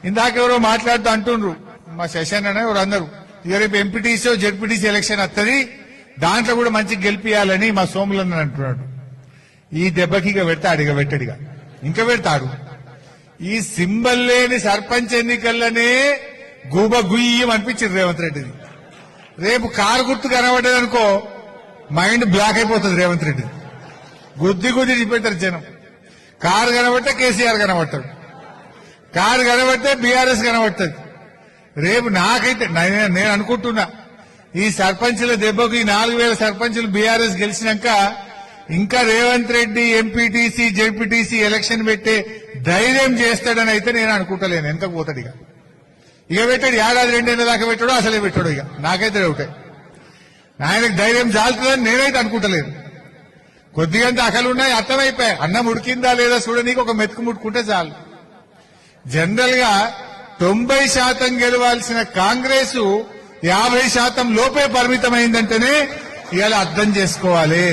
ఇందాకెవరో మాట్లాడుతూ అంటుండ్రు మా శశాన్ అనే ఎవరు అందరు ఇక రేపు ఎంపీటీసీ జెడ్పీటీసీ ఎలక్షన్ వస్తుంది, దాంట్లో కూడా మంచి గెలిపియాలని మా సోములన్న అంటున్నాడు. ఈ దెబ్బకి ఇక పెడతాడు, ఇక పెట్టడిగా ఇంకా పెడతాడు. ఈ సింబల్ లేని సర్పంచ్ ఎన్నికల్లోనే గూబ గుయ్యం అనిపించింది రేవంత్ రెడ్డిది. రేపు కారు గుర్తు కనబడ్డదనుకో మైండ్ బ్లాక్ అయిపోతుంది రేవంత్ రెడ్డి. గుద్ది చూపెడతారు జనం. కారు కనబడితే కేసీఆర్ కనబడతాడు, కారు కనబడితే బీఆర్ఎస్ కనబడుతుంది. రేపు నాకైతే నేను అనుకుంటున్నా ఈ సర్పంచుల దెబ్బకు ఈ 4000 సర్పంచులు బీఆర్ఎస్ గెలిచినాక ఇంకా Revanth Reddy MPTC ZPTC election పెట్టే ధైర్యం చేస్తాడని అయితే నేను అనుకుంటలేను. ఎంతకు పోతాడు ఇక పెట్టాడు, ఏడాది 2 ఏళ్ళ దాకా పెట్టాడు, అసలే పెట్టాడు. ఇక నాకైతే డౌటే ఆయనకు ధైర్యం చాలుతుందని నేనైతే అనుకుంటలేను. కొద్దిగంత అకలున్నాయి, అర్థమైపోయాయి. అన్నం ఉడికిందా లేదా చూడనీకి ఒక మెతుకు ముట్టుకుంటే చాలు. జనరల్ గా 90% గెలవాల్సిన కాంగ్రెస్ 50% లోపే పరిమితమైందంటేనే ఇవాళ అర్థం చేసుకోవాలి.